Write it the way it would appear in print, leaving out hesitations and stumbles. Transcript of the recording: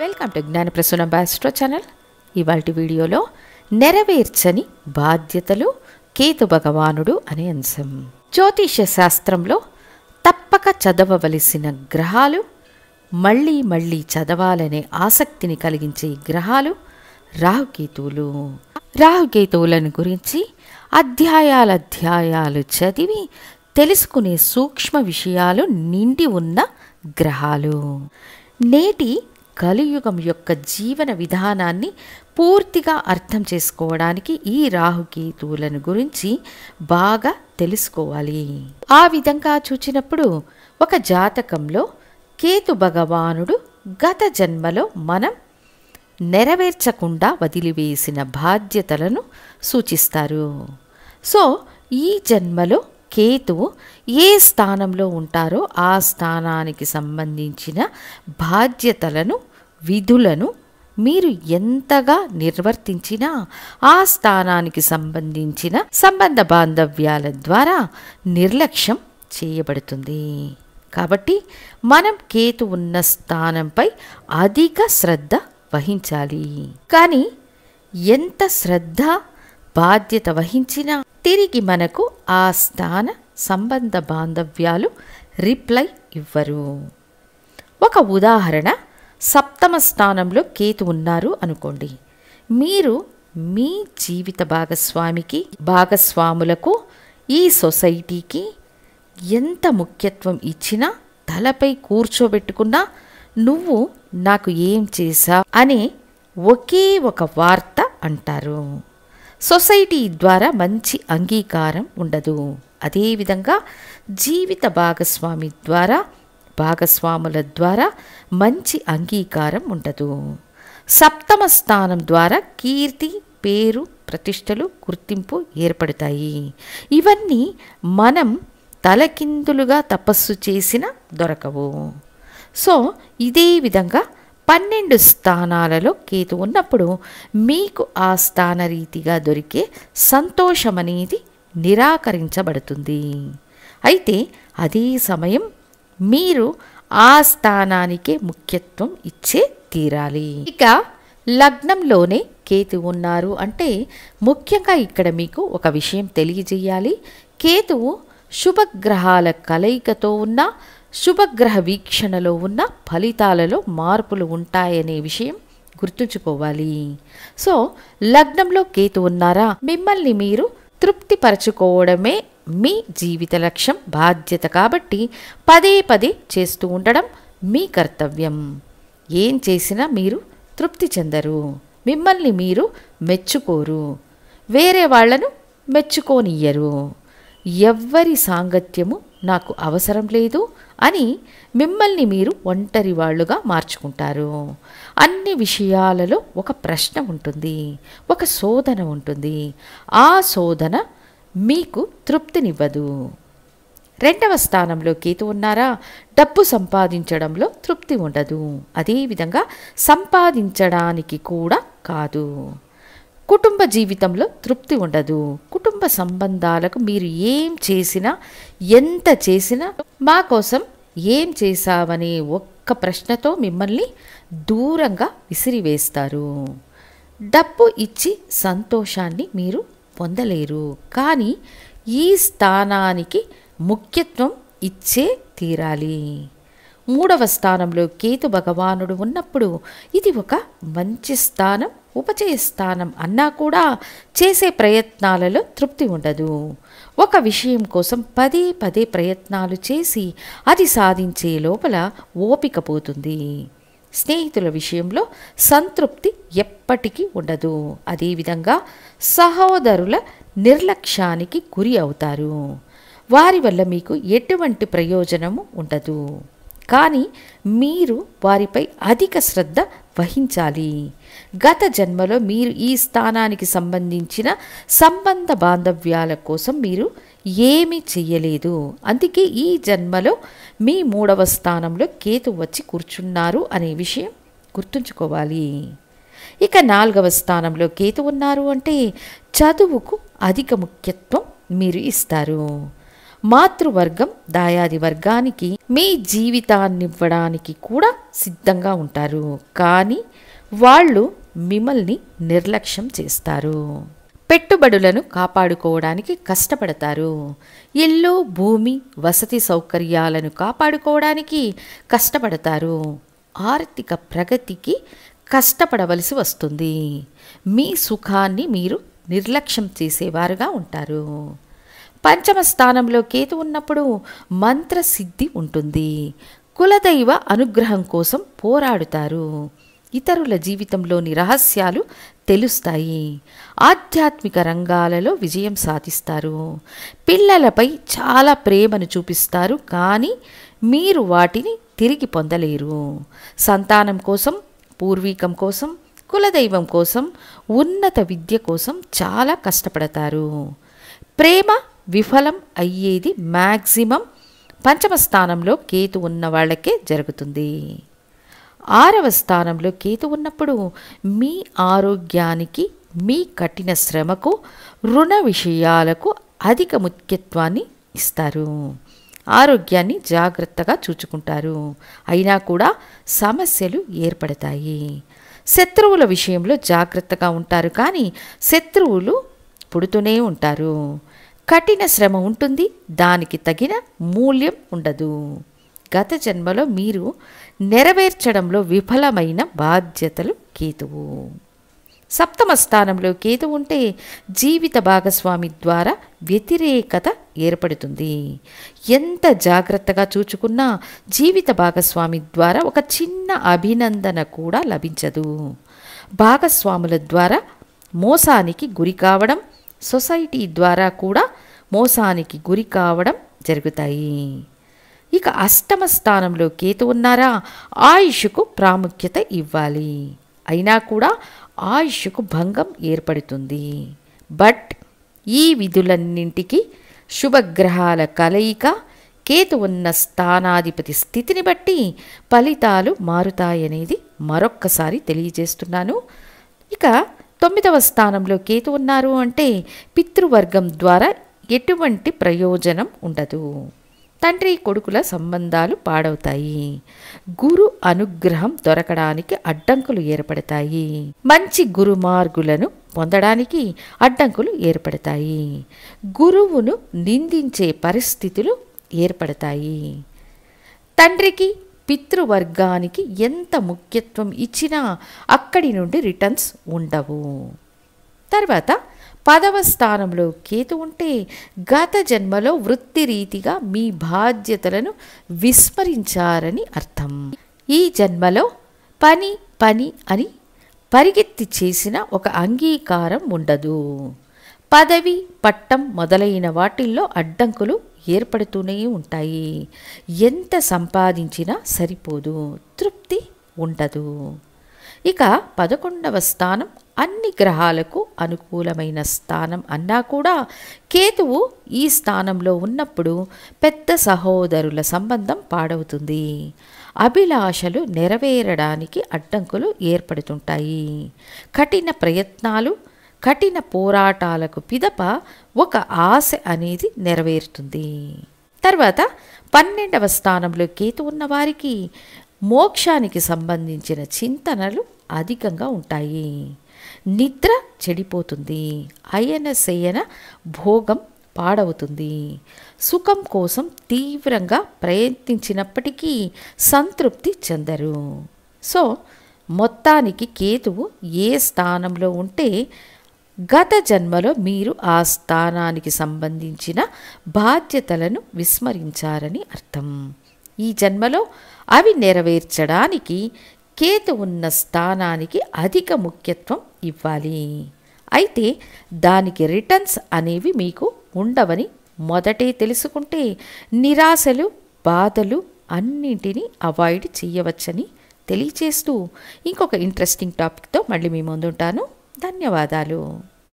Welcome to Gnanaprasuna astro channel. ఇవాల్టి వీడియోలో నెరవేర్చని బాధ్యతలు కేతు భగవానుడు అనే అంశం. జ్యోతిష్య శాస్త్రంలో తప్పక చదవవలసిన గ్రహాలు, మళ్ళీ మళ్ళీ చదవాలనే ఆసక్తిని కలిగించే గ్రహాలు రాహుకేతువులు. రాహుకేతువులను గురించి అధ్యాయాలు చదివి తెలుసుకునే సూక్ష్మ విషయాలు నిండి ఉన్న గ్రహాలు. నేటి కలియుగం యొక్క జీవన విధానాన్ని పూర్తిగా అర్థం చేసుకోవడానికి ఈ రాహుకేతువులను గురించి బాగా తెలుసుకోవాలి. ఆ విధంగా చూచినప్పుడు ఒక జాతకంలో కేతు భగవానుడు గత జన్మలో మనం నెరవేర్చకుండా వదిలివేసిన బాధ్యతలను సూచిస్తారు. సో ఈ జన్మలో కేతువు ఏ స్థానంలో ఉంటారో ఆ స్థానానికి సంబంధించిన బాధ్యతలను, విధులను మీరు ఎంతగా నిర్వర్తించినా ఆ స్థానానికి సంబంధించిన సంబంధ బాంధవ్యాల ద్వారా నిర్లక్ష్యం చేయబడుతుంది. కాబట్టి మనం కేతు ఉన్న స్థానంపై అధిక శ్రద్ధ వహించాలి. కానీ ఎంత శ్రద్ధ, బాధ్యత వహించినా తిరిగి మనకు ఆ స్థాన సంబంధ బాంధవ్యాలు రిప్లై ఇవ్వరు. ఒక ఉదాహరణ, సప్తమ స్థానంలో కేతు ఉన్నారు అనుకోండి. మీరు మీ జీవిత భాగస్వాములకు, ఈ సొసైటీకి ఎంత ముఖ్యత్వం ఇచ్చినా తలపై కూర్చోబెట్టుకున్నా నువ్వు నాకు ఏం చేశావు అనే ఒకే ఒక వార్త అంటారు. సొసైటీ ద్వారా మంచి అంగీకారం ఉండదు. అదేవిధంగా జీవిత భాగస్వాముల ద్వారా మంచి అంగీకారం ఉండదు. సప్తమ స్థానం ద్వారా కీర్తి, పేరు, ప్రతిష్టలు, గుర్తింపు ఏర్పడతాయి. ఇవన్నీ మనం తలకిందులుగా తపస్సు చేసిన దొరకవు. సో ఇదే విధంగా 12 స్థానాలలో కేతు ఉన్నప్పుడు మీకు ఆ స్థానరీతిగా దొరికే సంతోషం అనేది నిరాకరించబడుతుంది. అయితే అదే సమయం మీరు ఆ స్థానానికే ముఖ్యత్వం ఇచ్చే తీరాలి. ఇక లగ్నంలోనే కేతు ఉన్నారు అంటే ముఖ్యంగా ఇక్కడ మీకు ఒక విషయం తెలియజేయాలి. కేతువు శుభగ్రహాల కలయికతో ఉన్న, శుభగ్రహ వీక్షణలో ఉన్న ఫలితాలలో మార్పులు ఉంటాయనే విషయం గుర్తుంచుకోవాలి. సో లగ్నంలో కేతు ఉన్నారా, మిమ్మల్ని మీరు తృప్తిపరచుకోవడమే మీ జీవిత లక్ష్యం, బాధ్యత. కాబట్టి పదే పదే చేస్తూ ఉండడం మీ కర్తవ్యం. ఏం చేసినా మీరు తృప్తి చెందరు, మిమ్మల్ని మీరు మెచ్చుకోరు, వేరే వాళ్లను మెచ్చుకోనియ్యరు. ఎవ్వరి సాంగత్యము నాకు అవసరం లేదు అని మిమ్మల్ని మీరు ఒంటరి వాళ్ళుగా మార్చుకుంటారు. అన్ని విషయాలలో ఒక ప్రశ్న ఉంటుంది, ఒక శోధన ఉంటుంది. ఆ శోధన మీకు తృప్తినివ్వదు. 2వ స్థానంలో కేతు ఉన్నారా, డబ్బు సంపాదించడంలో తృప్తి ఉండదు. అదేవిధంగా సంపాదించడానికి కూడా కాదు. కుటుంబ జీవితంలో తృప్తి ఉండదు. కుటుంబ సంబంధాలకు మీరు ఏం చేసినా, ఎంత చేసినా మా కోసం ఏం చేశావనే ఒక్క ప్రశ్నతో మిమ్మల్ని దూరంగా విసిరివేస్తారు. డబ్బు ఇచ్చి సంతోషాన్ని మీరు పొందలేరు. కానీ ఈ స్థానానికి ముఖ్యత్వం ఇచ్చే తీరాలి. 3వ స్థానంలో కేతు భగవానుడు ఉన్నప్పుడు ఇది ఒక మంచి స్థానం, ఉపచయ స్థానం అన్నా కూడా చేసే ప్రయత్నాలలో తృప్తి ఉండదు. ఒక విషయం కోసం పదే పదే ప్రయత్నాలు చేసి అది సాధించే లోపల ఓపిక పోతుంది. స్నేహితుల విషయంలో సంతృప్తి ఎప్పటికీ ఉండదు. అదేవిధంగా సహోదరుల నిర్లక్ష్యానికి గురి అవుతారు. వారి వల్ల మీకు ఎటువంటి ప్రయోజనము ఉండదు. కానీ మీరు వారిపై అధిక శ్రద్ధ వహించాలి. గత జన్మలో మీరు ఈ స్థానానికి సంబంధించిన సంబంధ బాంధవ్యాల కోసం మీరు ఏమీ చెయ్యలేదు. అందుకే ఈ జన్మలో మీ 3వ స్థానంలో కేతు వచ్చి కూర్చున్నారు అనే విషయం గుర్తుంచుకోవాలి. ఇక 4వ స్థానంలో కేతు ఉన్నారు అంటే చదువుకు అధిక ముఖ్యత్వం మీరు ఇస్తారు. మాతృవర్గం దాయాది వర్గానికి మీ జీవితాన్నివ్వడానికి కూడా సిద్ధంగా ఉంటారు. కానీ వాళ్ళు మిమ్మల్ని నిర్లక్ష్యం చేస్తారు. పెట్టుబడులను కాపాడుకోవడానికి కష్టపడతారు. ఇల్లు, భూమి, వసతి సౌకర్యాలను కాపాడుకోవడానికి కష్టపడతారు. ఆర్థిక ప్రగతికి కష్టపడవలసి వస్తుంది. మీ సుఖాన్ని మీరు నిర్లక్ష్యం చేసేవారుగా ఉంటారు. పంచమ స్థానంలో కేతు ఉన్నప్పుడు మంత్రసిద్ధి ఉంటుంది. కులదైవ అనుగ్రహం కోసం పోరాడుతారు. ఇతరుల జీవితంలోని రహస్యాలు తెలుస్తాయి. ఆధ్యాత్మిక రంగాలలో విజయం సాధిస్తారు. పిల్లలపై చాలా ప్రేమను చూపిస్తారు, కానీ మీరు వాటిని తిరిగి పొందలేరు. సంతానం కోసం, పూర్వీకం కోసం, కులదైవం కోసం, ఉన్నత విద్య కోసం చాలా కష్టపడతారు. ప్రేమ విఫలం అయ్యేది మ్యాక్సిమం పంచమ స్థానంలో కేతు ఉన్న వాళ్ళకే జరుగుతుంది. 6వ స్థానంలో కేతు ఉన్నప్పుడు మీ ఆరోగ్యానికి, మీ కఠిన శ్రమకు, రుణ విషయాలకు అధిక ముఖ్యత్వాన్ని ఇస్తారు. ఆరోగ్యాన్ని జాగ్రత్తగా చూచుకుంటారు. అయినా కూడా సమస్యలు ఏర్పడతాయి. శత్రువుల విషయంలో జాగ్రత్తగా ఉంటారు, కానీ శత్రువులు పుడుతూనే ఉంటారు. కఠిన శ్రమ ఉంటుంది, దానికి తగిన మూల్యం ఉండదు. గత జన్మలో మీరు నెరవేర్చడంలో విఫలమైన బాధ్యతలు కేతువు. 7వ స్థానంలో కేతు ఉంటే జీవిత భాగస్వామి ద్వారా వ్యతిరేకత ఏర్పడుతుంది. ఎంత జాగ్రత్తగా చూచుకున్నా జీవిత భాగస్వామి ద్వారా ఒక చిన్న అభినందన కూడా లభించదు. భాగస్వాముల ద్వారా మోసానికి గురి కావడం, సొసైటీ ద్వారా కూడా మోసానికి గురి కావడం జరుగుతాయి. ఇక 8వ స్థానంలో కేతు ఉన్నారా, ఆయుష్కు ప్రాముఖ్యత ఇవ్వాలి. అయినా కూడా ఆయుష్కు భంగం ఏర్పడుతుంది. బట్ ఈ విధులన్నింటికి శుభగ్రహాల కలయిక, కేతు ఉన్న స్థానాధిపతి స్థితిని బట్టి ఫలితాలు మారుతాయనేది మరొక్కసారి తెలియజేస్తున్నాను. ఇక 9వ స్థానంలో కేతు ఉన్నారు అంటే పితృవర్గం ద్వారా ఎటువంటి ప్రయోజనం ఉండదు. తండ్రి కొడుకుల సంబంధాలు పాడవుతాయి. గురు అనుగ్రహం దొరకడానికి అడ్డంకులు ఏర్పడతాయి. మంచి గురు మార్గులను పొందడానికి అడ్డంకులు ఏర్పడతాయి. గురువును నిందించే పరిస్థితులు ఏర్పడతాయి. తండ్రికి, పితృవర్గానికి ఎంత ముఖ్యత్వం ఇచ్చినా అక్కడి నుండి రిటర్న్స్ ఉండవు. తర్వాత 10వ స్థానంలో కేతు ఉంటే గత జన్మలో వృత్తిరీతిగా మీ బాధ్యతలను విస్మరించారని అర్థం. ఈ జన్మలో పని పని అని పరిగెత్తి చేసిన ఒక అంగీకారం ఉండదు. పదవి, పట్టం మొదలైన వాటిల్లో అడ్డంకులు ఏర్పడుతూనే ఉంటాయి. ఎంత సంపాదించినా సరిపోదు, తృప్తి ఉండదు. ఇక 11వ స్థానం అన్ని గ్రహాలకు అనుకూలమైన స్థానం అన్నా కూడా కేతువు ఈ స్థానంలో ఉన్నప్పుడు పెద్ద సహోదరుల సంబంధం పాడవుతుంది. అభిలాషలు నెరవేరడానికి అడ్డంకులు ఏర్పడుతుంటాయి. కఠిన ప్రయత్నాలు, కఠిన పోరాటాలకు పిదప ఒక ఆశ అనేది నెరవేరుతుంది. తర్వాత 12వ స్థానంలో కేతు ఉన్న వారికి మోక్షానికి సంబంధించిన చింతనలు అధికంగా ఉంటాయి. నిద్ర చెడిపోతుంది. అయన శయన భోగం పాడవుతుంది. సుఖం కోసం తీవ్రంగా ప్రయత్నించినప్పటికీ సంతృప్తి చెందరు. సో మొత్తానికి కేతువు ఏ స్థానంలో ఉంటే గత జన్మలో మీరు ఆ స్థానానికి సంబంధించిన బాధ్యతలను విస్మరించారని అర్థం. ఈ జన్మలో అవి నెరవేర్చడానికి కేతు ఉన్న స్థానానికి అధిక ముఖ్యత్వం ఇవ్వాలి. అయితే దానికి రిటర్న్స్ అనేవి మీకు ఉండవని మొదటే తెలుసుకుంటే నిరాశలు, బాధలు అన్నింటినీ అవాయిడ్ చేయవచ్చని తెలియచేస్తూ ఇంకొక ఇంట్రెస్టింగ్ టాపిక్తో మళ్ళీ మీ ముందుంటాను. ధన్యవాదాలు.